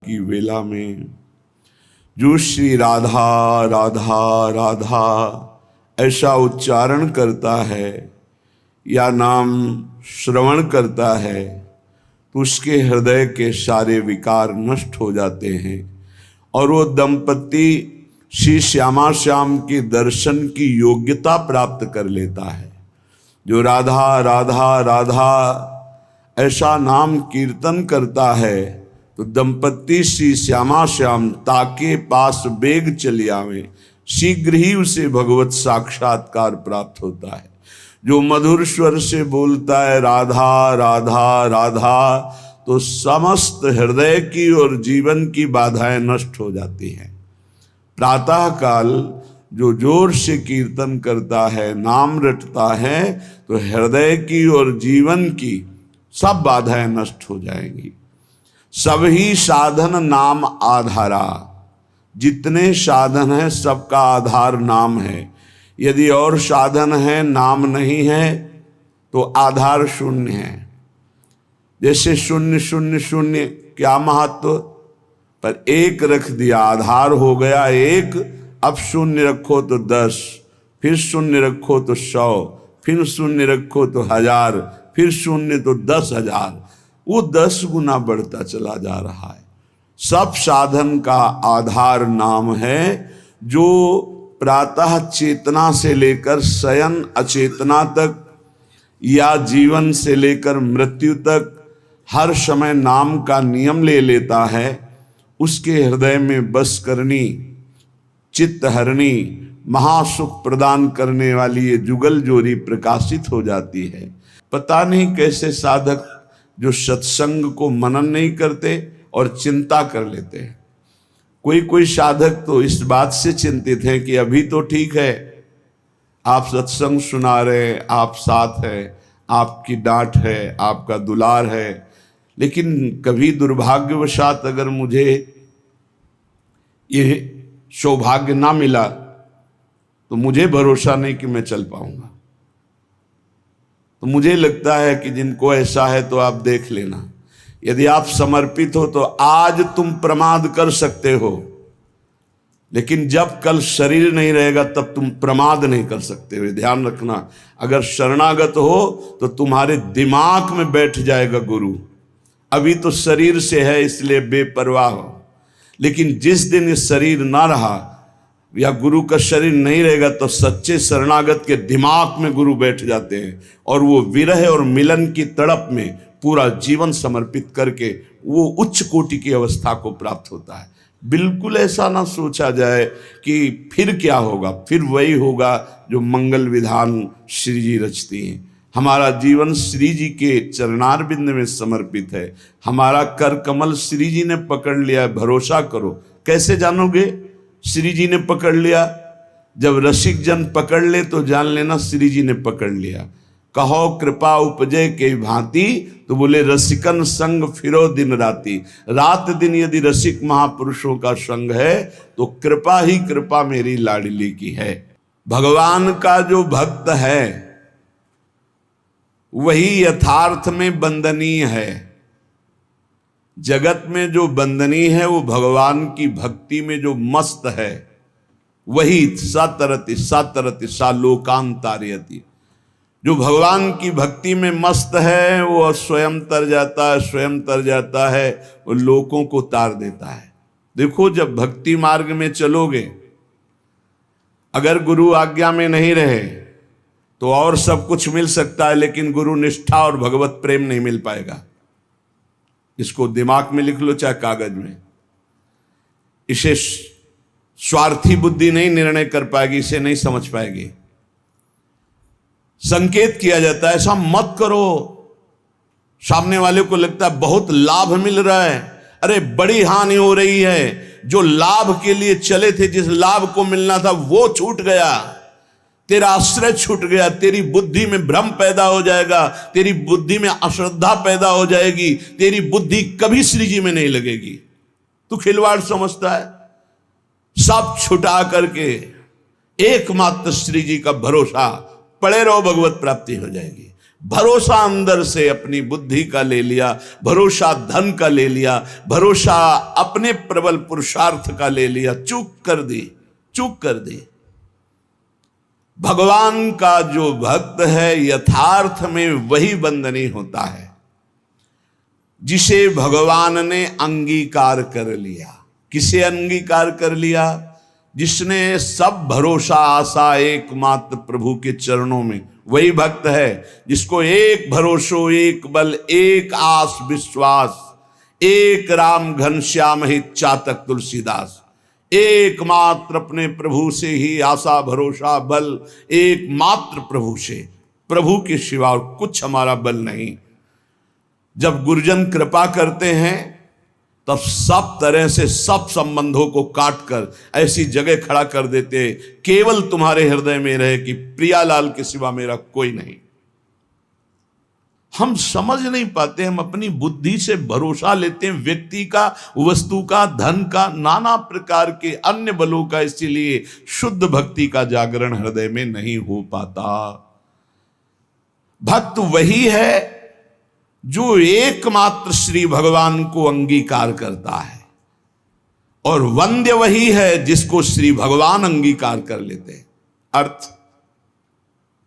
की वेला में जो श्री राधा राधा राधा ऐसा उच्चारण करता है या नाम श्रवण करता है तो उसके हृदय के सारे विकार नष्ट हो जाते हैं और वो दंपति श्री श्यामा श्याम के दर्शन की योग्यता प्राप्त कर लेता है। जो राधा राधा राधा ऐसा नाम कीर्तन करता है तो दंपति श्री श्यामा श्याम ताके पास बेग चली आवे, शीघ्र ही उसे भगवत साक्षात्कार प्राप्त होता है। जो मधुर स्वर से बोलता है राधा राधा राधा तो समस्त हृदय की और जीवन की बाधाएं नष्ट हो जाती हैं। प्रातः काल जो जोर से कीर्तन करता है, नाम रटता है तो हृदय की और जीवन की सब बाधाएं नष्ट हो जाएंगी। सभी साधन नाम आधारा, जितने साधन है सबका आधार नाम है। यदि और साधन है नाम नहीं है तो आधार शून्य है। जैसे शून्य शून्य शून्य क्या महत्व, पर एक रख दिया आधार हो गया एक। अब शून्य रखो तो 10, फिर शून्य रखो तो 100, फिर शून्य रखो तो 1000, फिर शून्य तो 10,000, वो 10 गुना बढ़ता चला जा रहा है। सब साधन का आधार नाम है। जो प्रातः चेतना से लेकर शयन अचेतना तक या जीवन से लेकर मृत्यु तक हर समय नाम का नियम ले लेता है, उसके हृदय में बस करनी चित्त हरणी महासुख प्रदान करने वाली ये जुगल जोरी प्रकाशित हो जाती है। पता नहीं कैसे साधक जो सत्संग को मनन नहीं करते और चिंता कर लेते हैं। कोई कोई साधक तो इस बात से चिंतित हैं कि अभी तो ठीक है, आप सत्संग सुना रहे, आप साथ है, आपकी डांट है, आपका दुलार है, लेकिन कभी दुर्भाग्यवशात अगर मुझे ये सौभाग्य ना मिला तो मुझे भरोसा नहीं कि मैं चल पाऊंगा। तो मुझे लगता है कि जिनको ऐसा है तो आप देख लेना। यदि आप समर्पित हो तो आज तुम प्रमाद कर सकते हो, लेकिन जब कल शरीर नहीं रहेगा तब तुम प्रमाद नहीं कर सकते हो। ध्यान रखना, अगर शरणागत हो तो तुम्हारे दिमाग में बैठ जाएगा गुरु। अभी तो शरीर से है इसलिए बेपरवाह हो, लेकिन जिस दिन ये शरीर ना रहा या गुरु का शरीर नहीं रहेगा तो सच्चे शरणागत के दिमाग में गुरु बैठ जाते हैं और वो विरह और मिलन की तड़प में पूरा जीवन समर्पित करके वो उच्च कोटि की अवस्था को प्राप्त होता है। बिल्कुल ऐसा ना सोचा जाए कि फिर क्या होगा, फिर वही होगा जो मंगल विधान श्री जी रचती हैं। हमारा जीवन श्री जी के चरणारविंद में समर्पित है। हमारा कर कमल श्री जी ने पकड़ लिया है, भरोसा करो। कैसे जानोगे श्री जी ने पकड़ लिया? जब रसिक जन पकड़ ले तो जान लेना श्री जी ने पकड़ लिया। कहो कृपा उपजे के भांति, तो बोले रसिकन संग फिरो दिन राती। रात दिन यदि रसिक महापुरुषों का संग है तो कृपा ही कृपा मेरी लाडली की है। भगवान का जो भक्त है वही यथार्थ में बंदनीय है। जगत में जो बंदनीय है वो भगवान की भक्ति में जो मस्त है वही सतरति सतरति सा लोकांतारयति। जो भगवान की भक्ति में मस्त है वो स्वयं तर जाता है, स्वयं तर जाता है, वो लोगों को तार देता है। देखो जब भक्ति मार्ग में चलोगे, अगर गुरु आज्ञा में नहीं रहे तो और सब कुछ मिल सकता है, लेकिन गुरु निष्ठा और भगवत प्रेम नहीं मिल पाएगा। इसको दिमाग में लिख लो चाहे कागज में। इसे स्वार्थी बुद्धि नहीं निर्णय कर पाएगी, इसे नहीं समझ पाएगी। संकेत किया जाता है ऐसा मत करो। सामने वाले को लगता है बहुत लाभ मिल रहा है, अरे बड़ी हानि हो रही है। जो लाभ के लिए चले थे, जिस लाभ को मिलना था वो छूट गया, तेरा आश्रय छूट गया, तेरी बुद्धि में भ्रम पैदा हो जाएगा, तेरी बुद्धि में अश्रद्धा पैदा हो जाएगी, तेरी बुद्धि कभी श्री जी में नहीं लगेगी। तू खिलवाड़ समझता है। सब छुटा करके एकमात्र श्री जी का भरोसा पड़े रहो, भगवत प्राप्ति हो जाएगी। भरोसा अंदर से अपनी बुद्धि का ले लिया, भरोसा धन का ले लिया, भरोसा अपने प्रबल पुरुषार्थ का ले लिया, चूक कर दी। भगवान का जो भक्त है यथार्थ में वही बंधनी होता है जिसे भगवान ने अंगीकार कर लिया। किसे अंगीकार कर लिया? जिसने सब भरोसा आशा एकमात्र प्रभु के चरणों में, वही भक्त है जिसको एक भरोसो एक बल एक आस विश्वास, एक राम घनश्याम हित चातक तुलसीदास। एकमात्र अपने प्रभु से ही आशा भरोसा बल, एकमात्र प्रभु से, प्रभु के सिवा और कुछ हमारा बल नहीं। जब गुरुजन कृपा करते हैं तब सब तरह से सब संबंधों को काट कर ऐसी जगह खड़ा कर देते, केवल तुम्हारे हृदय में रहे कि प्रियालाल के सिवा मेरा कोई नहीं। हम समझ नहीं पाते, हम अपनी बुद्धि से भरोसा लेते हैं व्यक्ति का, वस्तु का, धन का, नाना प्रकार के अन्य बलों का, इसीलिए शुद्ध भक्ति का जागरण हृदय में नहीं हो पाता। भक्त वही है जो एकमात्र श्री भगवान को अंगीकार करता है, और वंद्य वही है जिसको श्री भगवान अंगीकार कर लेते हैं। अर्थ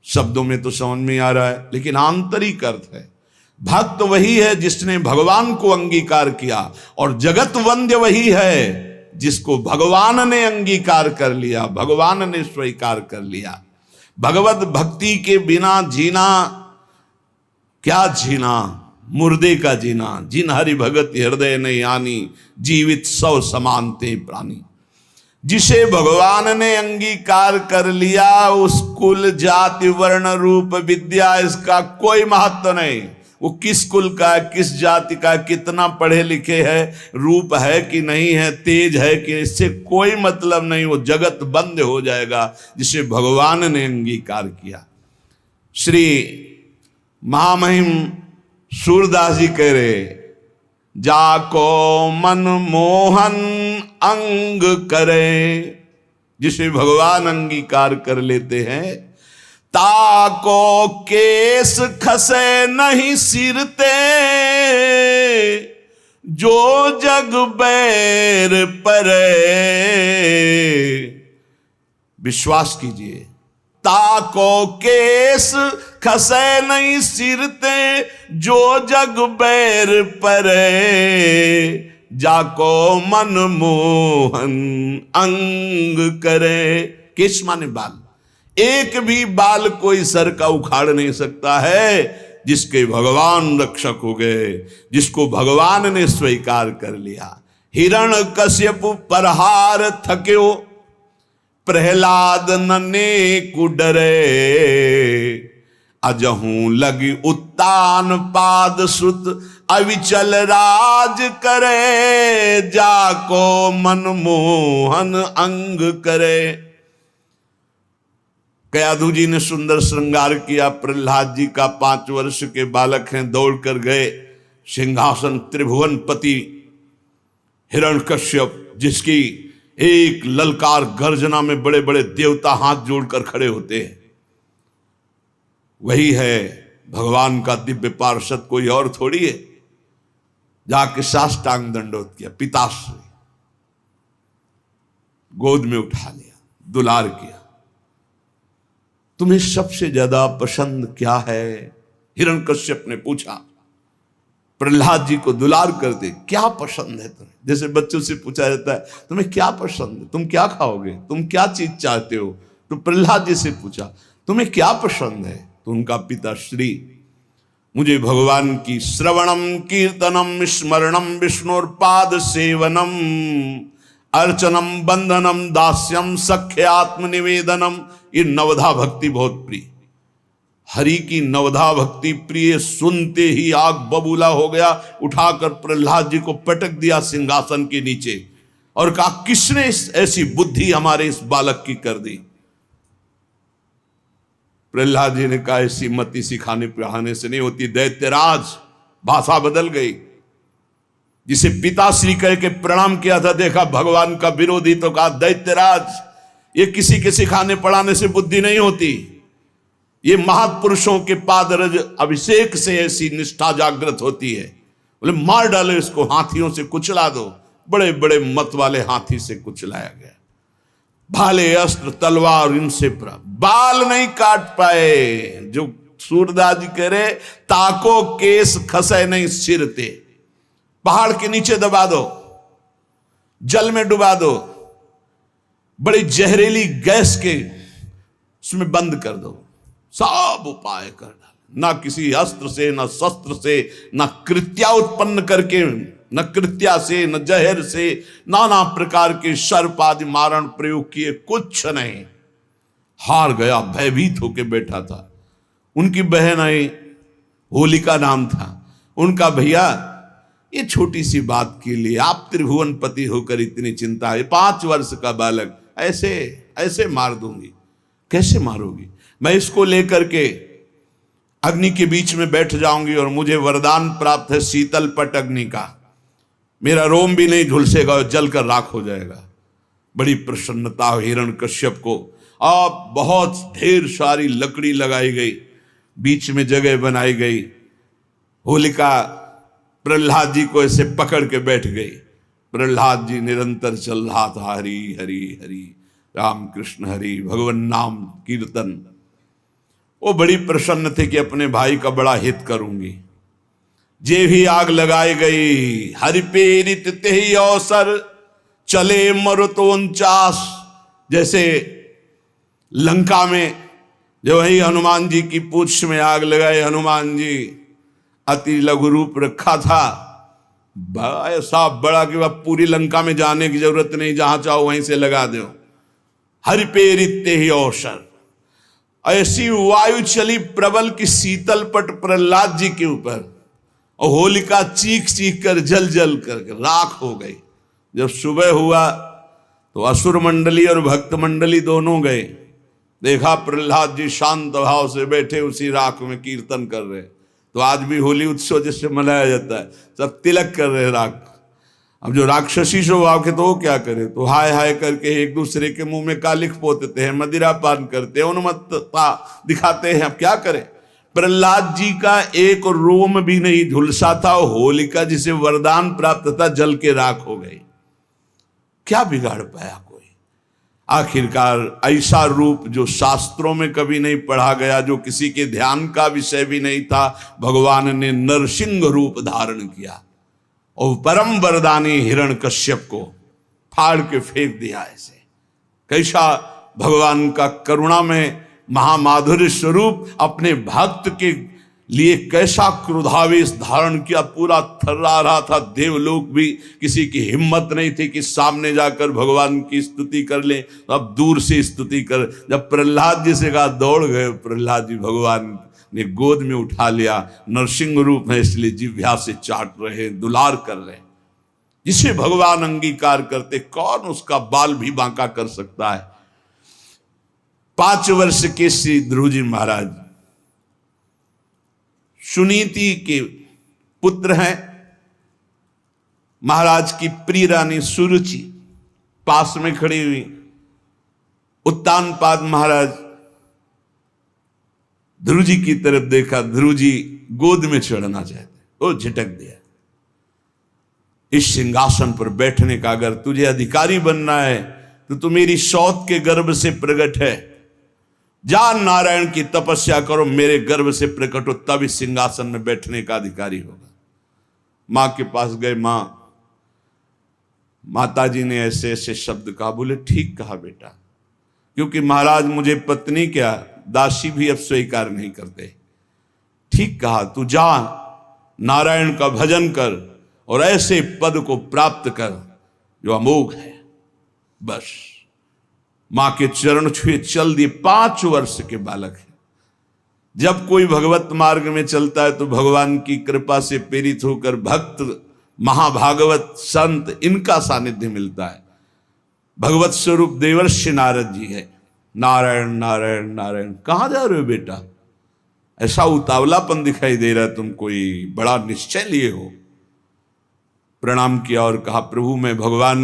शब्दों में तो समझ में आ रहा है, लेकिन आंतरिक अर्थ है, भक्त वही है जिसने भगवान को अंगीकार किया, और जगत वंद्य वही है जिसको भगवान ने अंगीकार कर लिया, भगवान ने स्वीकार कर लिया। भगवत भक्ति के बिना जीना क्या जीना, मुर्दे का जीना। जिन हरि भगत हृदय ने यानी, जीवित सौ समानते प्राणी। जिसे भगवान ने अंगीकार कर लिया, उस कुल जाति वर्ण रूप विद्या इसका कोई महत्व नहीं। वो किस कुल का, किस जाति का, कितना पढ़े लिखे है, रूप है कि नहीं है, तेज है कि, इससे कोई मतलब नहीं। वो जगत बंद हो जाएगा जिसे भगवान ने अंगीकार किया। श्री महामहिम सूरदास जी कह रहे, जाको मन मोहन अंग करे, जिसे भगवान अंगीकार कर लेते हैं, ताको केस खसे नहीं सिरते, जो जग बैर परे। विश्वास कीजिए, ताको केस खसे नहीं सिरते, जो जग बैर परे, जाको मन मोहन अंग करे। केश माने बाल, एक भी बाल कोई सर का उखाड़ नहीं सकता है जिसके भगवान रक्षक हो गए, जिसको भगवान ने स्वीकार कर लिया। हिरण कश्यप परहार थक्यो, प्रहलाद नने कुडरे, अजहू लगी उत्तान पाद सुत, अविचल राज करे, जाको मन मोहन अंग करे। कयाधु जी ने सुंदर श्रृंगार किया। प्रहलाद जी का 5 वर्ष के बालक हैं, दौड़ कर गए सिंहासन त्रिभुवनपति हिरण्यकश्यप, जिसकी एक ललकार गर्जना में बड़े बड़े देवता हाथ जोड़कर खड़े होते हैं। वही है भगवान का दिव्य पार्षद, कोई और थोड़ी है। जाके साष्टांग दंडोत किया, पिताश्री गोद में उठा लिया, दुलार किया। तुम्हें सबसे ज्यादा पसंद क्या है? हिरण्यकश्यप ने पूछा। प्रहलाद जी को दुलार कर दे, क्या पसंद है तुम्हें? जैसे बच्चों से पूछा जाता है तुम्हें क्या पसंद है, तुम क्या खाओगे, तुम क्या चीज चाहते हो, तो प्रहलाद जी से पूछा तुम्हें क्या पसंद है? तो उनका पिता श्री, मुझे भगवान की श्रवणम कीर्तनम स्मरणम विष्णुर्पाद सेवनम अर्चनम बंधनम दास्यम सख्य आत्मनिवेदनम, ये नवधा भक्ति बहुत प्रिय। हरि की नवधा भक्ति प्रिय सुनते ही आग बबूला हो गया। उठाकर प्रहलाद जी को पटक दिया सिंहासन के नीचे और कहा किसने ऐसी बुद्धि हमारे इस बालक की कर दी? प्रहलाद जी ने कहा ऐसी मति सिखाने पढ़ाने से नहीं होती दैत्यराज। भाषा बदल गई। जिसे पिताश्री कह के प्रणाम किया था, देखा भगवान का विरोधी तो कहा दैत्यराज। ये किसी के सिखाने पढ़ाने से बुद्धि नहीं होती। ये महापुरुषों के पादरज अभिषेक से ऐसी निष्ठा जागृत होती है। बोले मार डालो इसको, हाथियों से कुचला दो। बड़े बड़े मत वाले हाथी से कुचलाया गया। भाले अस्त्र तलवार इनसे बाल नहीं काट पाए। जो सूरदास जी कह रहे, ताको केस खसे नहीं सिर ते। पहाड़ के नीचे दबा दो, जल में डुबा दो, बड़ी जहरीली गैस के उसमें बंद कर दो, सब उपाय कर डाले। ना किसी अस्त्र से, ना शस्त्र से, ना कृत्या उत्पन्न करके, न कृत्या से, न जहर से, नाना प्रकार के सर्प आदि मारण प्रयोग किए, कुछ नहीं। हार गया, भयभीत होके बैठा था। उनकी बहन आई, होलिका नाम था उनका। भैया ये छोटी सी बात के लिए आप त्रिभुवनपति होकर इतनी चिंता है, 5 वर्ष का बालक ऐसे ऐसे मार दूंगी। कैसे मारोगी? मैं इसको लेकर के अग्नि के बीच में बैठ जाऊंगी और मुझे वरदान प्राप्त है शीतल पट अग्नि का, मेरा रोम भी नहीं झुलसेगा और जलकर राख हो जाएगा। बड़ी प्रसन्नता हिरण्यकश्यप को। अब बहुत ढेर सारी लकड़ी लगाई गई, बीच में जगह बनाई गई। होलिका प्रहलाद जी को ऐसे पकड़ के बैठ गई। प्रहलाद जी निरंतर चल रहा था, हरि हरि हरि राम कृष्ण हरि, भगवान नाम कीर्तन। वो बड़ी प्रसन्न थे कि अपने भाई का बड़ा हित करूंगी। जे भी आग लगाई गई, हरि प्रेरित तेहि अवसर चले मरुतो 49। जैसे लंका में जो वही हनुमान जी की पूंछ में आग लगाए, हनुमान जी अति लघु रूप रखा था, ऐसा बड़ा कि वह पूरी लंका में जाने की जरूरत नहीं, जहां चाहो वहीं से लगा दो। हरि प्रेरित तेहि अवसर। ऐसी वायु चली प्रबल की शीतल पट प्रहलाद जी के ऊपर, और होलिका चीख चीख कर जल जल कर राख हो गई। जब सुबह हुआ तो असुर मंडली और भक्त मंडली दोनों गए। देखा प्रहलाद जी शांत भाव से बैठे उसी राख में कीर्तन कर रहे। तो आज भी होली उत्सव जिससे मनाया जाता है, सब तिलक कर रहे राख। अब जो राक्षसी स्वभाव के तो वो क्या करे, तो हाय हाय करके एक दूसरे के मुंह में कालिख पोतते हैं, मदिरा पान करते हैं, उन्मत्तता दिखाते हैं। अब क्या करें? प्रहलाद जी का एक रोम भी नहीं झुलसा था। होलिका जिसे वरदान प्राप्त था जल के राख हो गई। क्या बिगाड़ पाया कोई? आखिरकार ऐसा रूप जो शास्त्रों में कभी नहीं पढ़ा गया, जो किसी के ध्यान का विषय भी नहीं था, भगवान ने नरसिंह रूप धारण किया और परम वरदानी हिरण्यकश्यप को फाड़ के फेंक दिया। ऐसे कैसा भगवान का करुणा में महामाधुर्य स्वरूप अपने भक्त के लिए कैसा क्रोधावेश धारण किया, पूरा थर्रा रहा था। देवलोक भी किसी की हिम्मत नहीं थी कि सामने जाकर भगवान की स्तुति कर ले, अब दूर से स्तुति कर। जब प्रहलाद जी से कहा, दौड़ गए प्रहलाद जी, भगवान ने गोद में उठा लिया। नरसिंह रूप है इसलिए जिह्वा से चाट रहे, दुलार कर रहे। जिसे भगवान अंगीकार करते, कौन उसका बाल भी बांका कर सकता है? 5 वर्ष के श्री ध्रुव जी महाराज सुनीति के पुत्र हैं। महाराज की प्रिय रानी सुरुचि पास में खड़ी हुई। उत्तानपाद महाराज ध्रुव जी की तरफ देखा, ध्रुव जी गोद में चढ़ना चाहते, वो झिटक दिया। इस सिंहासन पर बैठने का अगर तुझे अधिकारी बनना है तो तू मेरी सौत के गर्भ से प्रकट है। जा नारायण की तपस्या करो, मेरे गर्भ से प्रकट हो, तब इस सिंहासन में बैठने का अधिकारी होगा। मां के पास गए। माता जी ने ऐसे ऐसे शब्द कहा। बोले ठीक कहा बेटा, क्योंकि महाराज मुझे पत्नी क्या दासी भी अब स्वीकार नहीं करते। ठीक कहा, तू जा नारायण का भजन कर और ऐसे पद को प्राप्त कर जो अमोघ है। बस मां के चरण छुए चल दिए। 5 वर्ष के बालक है। जब कोई भगवत मार्ग में चलता है तो भगवान की कृपा से प्रेरित होकर भक्त, महाभागवत, संत, इनका सानिध्य मिलता है। भगवत स्वरूप देवर्षि नारद जी है। नारायण नारायण नारायण। कहां जा रहे हो बेटा? ऐसा उतावलापन दिखाई दे रहा है, तुम कोई बड़ा निश्चय लिए हो। प्रणाम किया और कहा, प्रभु मैं भगवान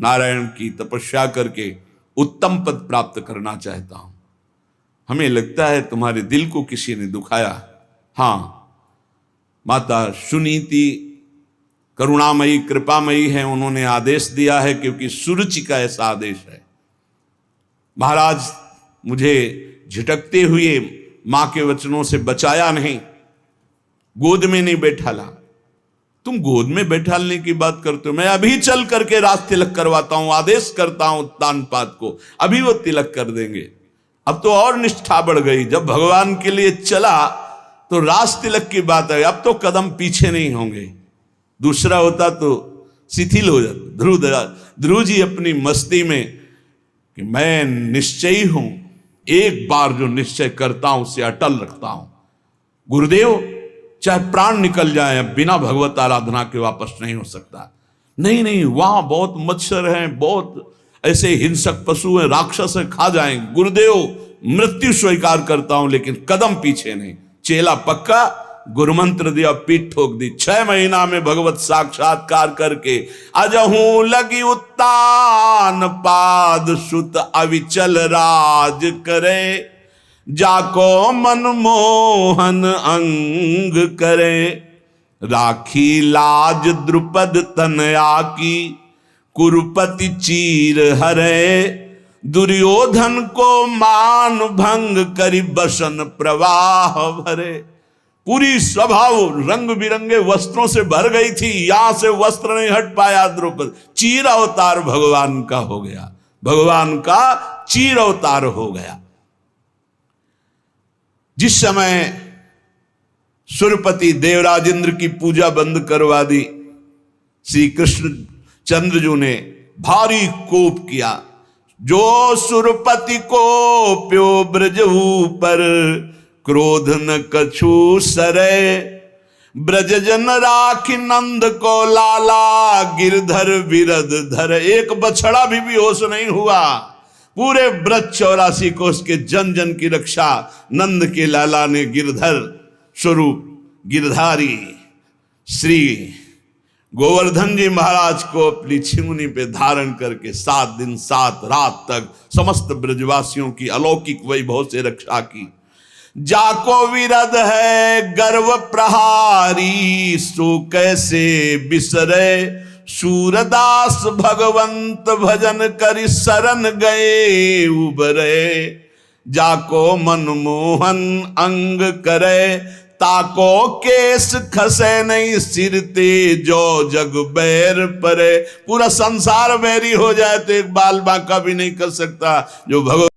नारायण की तपस्या करके उत्तम पद प्राप्त करना चाहता हूं। हमें लगता है तुम्हारे दिल को किसी ने दुखाया। हाँ, माता सुनीति करुणामयी कृपामयी है, उन्होंने आदेश दिया है, क्योंकि सुरुचि का ऐसा आदेश है। महाराज मुझे झिटकते हुए मां के वचनों से बचाया नहीं, गोद में नहीं बैठाला। तुम गोद में बैठालने की बात करते हो, मैं अभी चल करके राज तिलक करवाता हूं, आदेश करता हूं तानपात को, अभी वो तिलक कर देंगे। अब तो और निष्ठा बढ़ गई, जब भगवान के लिए चला तो राज तिलक की बात है, अब तो कदम पीछे नहीं होंगे। दूसरा होता तो शिथिल हो जाता। ध्रुव जी अपनी मस्ती में कि मैं निश्चयी हूं, एक बार जो निश्चय करता हूं उसे अटल रखता हूं। गुरुदेव चाहे प्राण निकल जाए, बिना भगवत आराधना के वापस नहीं हो सकता। नहीं नहीं, वहां बहुत मच्छर हैं, बहुत ऐसे हिंसक पशु हैं, राक्षस हैं, खा जाएंगे। गुरुदेव मृत्यु स्वीकार करता हूं, लेकिन कदम पीछे नहीं। चेला पक्का, गुरुमंत्र दिया, पीठ ठोक दी। 6 महीना में भगवत साक्षात्कार करके अजहू लगी उत्तान पाद सुत अविचल राज करे, जाको मनमोहन अंग करे, राखी लाज द्रुपद तनया की, कुरुपति चीर हरे, दुर्योधन को मान भंग करी बसन प्रवाह भरे। पूरी स्वभाव रंग बिरंगे वस्त्रों से भर गई थी, यहां से वस्त्र नहीं हट पाया द्रौपद। चीर अवतार भगवान का हो गया, भगवान का चीर अवतार हो गया। जिस समय सुरपति देवराजेंद्र की पूजा बंद करवा दी, श्री कृष्ण चंद्रजू ने भारी कोप किया। जो सुरपति को प्यो ब्रज ऊपर, क्रोध न कछु सरे, ब्रज जन राखी नंद को लाला, गिरधर विरद धर। एक बछड़ा भी बेहोश नहीं हुआ, पूरे ब्रज 84 कोष के जन जन की रक्षा नंद के लाला ने गिरधर स्वरूप गिरधारी श्री गोवर्धन जी महाराज को अपनी छिमुनी पे धारण करके 7 दिन 7 रात तक समस्त ब्रजवासियों की अलौकिक वैभव से रक्षा की। जाको विरद है गर्व प्रहारी, सो कैसे बिसरे, सूरदास भगवंत भजन करि शरण गए उबरे, जाको मनमोहन अंग करे, ताको केस खसे नहीं सिर ते, जो जग बैर परे। पूरा संसार बैरी हो जाए तो एक बाल बांका भी नहीं कर सकता जो भगवान